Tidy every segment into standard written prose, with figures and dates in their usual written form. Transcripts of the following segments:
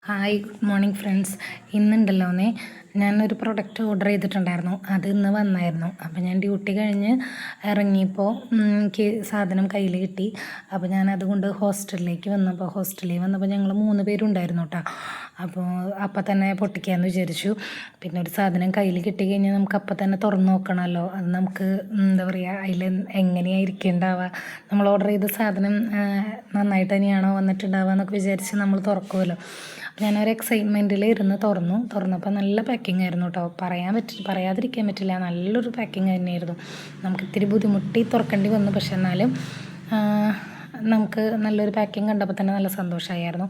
Hi, good morning friends. ഇന്നുണ്ടല്ലോ ഞാനൊരു product order ചെയ്തിട്ടുണ്ടായിരുന്നു. അത് ഇന്ന് വന്നായിരുന്നു. അപ്പോൾ ഞാൻ ഡ്യൂട്ടി കഴിഞ്ഞ് ഇറങ്ങിയപ്പോൾ എനിക്ക് സാധനം കയ്യിൽ കിട്ടി. അപ്പോൾ ഞാനത് കൊണ്ട് ഹോസ്റ്റലിലേക്ക് വന്നപ്പോൾ ഞങ്ങൾ 3 പേരുണ്ടായിരുന്നു കേട്ടോ. അപ്പോൾ തന്നെ പൊട്ടിക്കാമെന്ന് വിചാരിച്ചു. പിന്നെ ഒരു സാധനം കയ്യിൽ കിട്ടിക്കഴിഞ്ഞാൽ നമുക്ക് അപ്പം തന്നെ തുറന്ന് നോക്കണമല്ലോ. അത് നമുക്ക് എന്താ പറയുക, അതിൽ എങ്ങനെയായിരിക്കും ഉണ്ടാവുക, നമ്മൾ ഓർഡർ ചെയ്ത സാധനം നന്നായിട്ട് തന്നെയാണോ വന്നിട്ടുണ്ടാവുക എന്നൊക്കെ വിചാരിച്ച് നമ്മൾ തുറക്കുമല്ലോ. ഞാനൊരു എക്സൈറ്റ്മെൻറ്റിൽ ഇരുന്ന് തുറന്നപ്പോൾ നല്ല പാക്കിംഗ് ആയിരുന്നു കേട്ടോ. പറയാതിരിക്കാൻ പറ്റില്ല, നല്ലൊരു പാക്കിംഗ് തന്നെയായിരുന്നു. നമുക്ക് ഇത്തിരി ബുദ്ധിമുട്ടി തുറക്കേണ്ടി വന്നു, പക്ഷെ എന്നാലും നമുക്ക് നല്ലൊരു പാക്കിംഗ് കണ്ടപ്പോൾ തന്നെ നല്ല സന്തോഷമായിരുന്നു.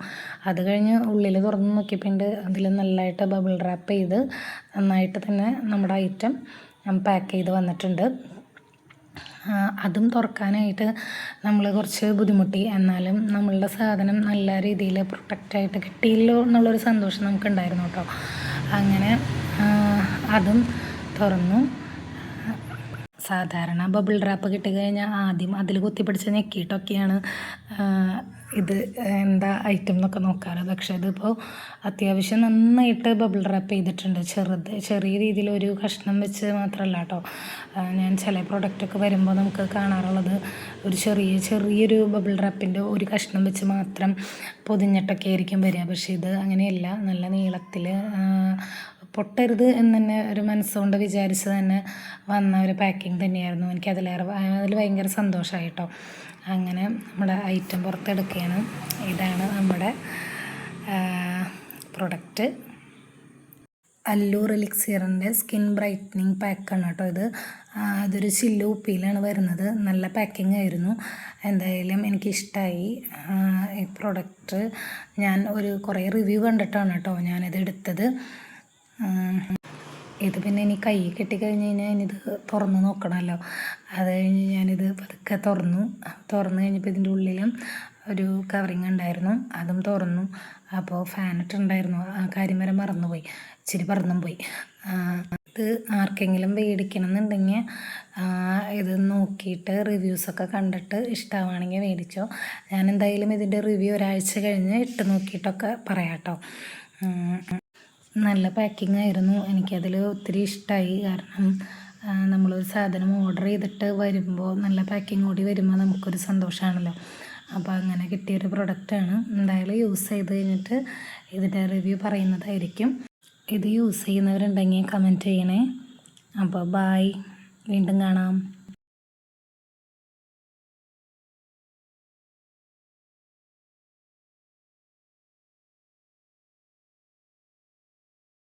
അത് കഴിഞ്ഞ് ഉള്ളിൽ തുറന്ന് നോക്കിയപ്പോൾ അതിൽ നല്ലതായിട്ട് ബബിൾ റാപ്പ് ചെയ്ത് നന്നായിട്ട് തന്നെ നമ്മുടെ ഐറ്റം പാക്ക് ചെയ്ത് വന്നിട്ടുണ്ട്. അതും തുറക്കാനായിട്ട് നമ്മൾ കുറച്ച് ബുദ്ധിമുട്ടി. എന്നാലും നമ്മളുടെ സാധനം നല്ല രീതിയിൽ പ്രൊട്ടക്റ്റായിട്ട് കിട്ടിയല്ലോ എന്നുള്ളൊരു സന്തോഷം നമുക്കുണ്ടായിരുന്നു കേട്ടോ. അങ്ങനെ അതും തുറന്നു. സാധാരണ ബബിൾ റാപ്പ് കിട്ടിക്കഴിഞ്ഞാൽ ആദ്യം അതിൽ കുത്തിപ്പിടിച്ച് ഞെക്കിയിട്ടൊക്കെയാണ് ഇത് എന്താ ഐറ്റം എന്നൊക്കെ നോക്കാറ്. പക്ഷേ ഇതിപ്പോൾ അത്യാവശ്യം നന്നായിട്ട് ബബിൾ റാപ്പ് ചെയ്തിട്ടുണ്ട്. ചെറിയ രീതിയിൽ ഒരു കഷ്ണം വെച്ച് മാത്രമല്ല കേട്ടോ. ഞാൻ ചില പ്രൊഡക്റ്റൊക്കെ വരുമ്പോൾ നമുക്ക് കാണാറുള്ളത് ഒരു ചെറിയൊരു ബബിൾ റാപ്പിൻ്റെ ഒരു കഷ്ണം വെച്ച് മാത്രം പൊതിഞ്ഞിട്ടൊക്കെ ആയിരിക്കും വരിക. പക്ഷേ ഇത് അങ്ങനെയല്ല, നല്ല നീളത്തിൽ പൊട്ടരുത് എന്ന് തന്നെ ഒരു മനസ്സുകൊണ്ട് വിചാരിച്ച് തന്നെ വന്ന ഒരു പാക്കിംഗ് തന്നെയായിരുന്നു. അതിൽ ഭയങ്കര സന്തോഷമായി കേട്ടോ. അങ്ങനെ നമ്മുടെ ഐറ്റം പുറത്തെടുക്കുകയാണ്. ഇതാണ് നമ്മുടെ പ്രൊഡക്റ്റ്. അല്ലൂർ എലിക്സിയറിൻ്റെ സ്കിൻ ബ്രൈറ്റനിങ് പാക്കാണ് കേട്ടോ ഇത്. അതൊരു ചില്ല് കുപ്പിയിലാണ് വരുന്നത്. നല്ല പാക്കിംഗ് ആയിരുന്നു. എന്തായാലും എനിക്കിഷ്ടമായി ഈ പ്രൊഡക്റ്റ്. ഞാൻ കുറേ റിവ്യൂ കണ്ടിട്ടാണ് കേട്ടോ ഞാനിത് എടുത്തത്. ഇത് പിന്നെ ഇനി കൈ കിട്ടിക്കഴിഞ്ഞ് കഴിഞ്ഞാൽ ഇനിയിത് തുറന്ന് നോക്കണമല്ലോ. അത് കഴിഞ്ഞ് ഞാനിത് പതുക്കെ തുറന്നു കഴിഞ്ഞപ്പോൾ ഇതിൻ്റെ ഉള്ളിലും ഒരു കവറിങ് ഉണ്ടായിരുന്നു, അതും തുറന്നു. അപ്പോൾ ഫാൻ ഇട്ടുണ്ടായിരുന്നു, ആ കാര്യം വരെ മറന്നുപോയി, ഇച്ചിരി പറന്നും പോയി. ഇത് ആർക്കെങ്കിലും മേടിക്കണം എന്നുണ്ടെങ്കിൽ ഇത് നോക്കിയിട്ട് റിവ്യൂസൊക്കെ കണ്ടിട്ട് ഇഷ്ടമാണെങ്കിൽ മേടിച്ചോ. ഞാൻ എന്തായാലും ഇതിൻ്റെ റിവ്യൂ ഒരാഴ്ച കഴിഞ്ഞ് ഇട്ട് നോക്കിയിട്ടൊക്കെ പറയാം കേട്ടോ. നല്ല പാക്കിംഗ് ആയിരുന്നു. എനിക്കതിൽ ഒത്തിരി ഇഷ്ടമായി. കാരണം നമ്മളൊരു സാധനം ഓർഡർ ചെയ്തിട്ട് വരുമ്പോൾ നല്ല പാക്കിംഗ് കൂടി വരുമ്പോൾ നമുക്കൊരു സന്തോഷമാണല്ലോ. അപ്പോൾ അങ്ങനെ കിട്ടിയൊരു പ്രൊഡക്റ്റാണ്. എന്തായാലും യൂസ് ചെയ്ത് കഴിഞ്ഞിട്ട് ഇതിൻ്റെ റിവ്യൂ പറയുന്നതായിരിക്കും. ഇത് യൂസ് ചെയ്യുന്നവരുണ്ടെങ്കിൽ കമൻറ്റ് ചെയ്യണേ. അപ്പോൾ ബായ്, വീണ്ടും കാണാം.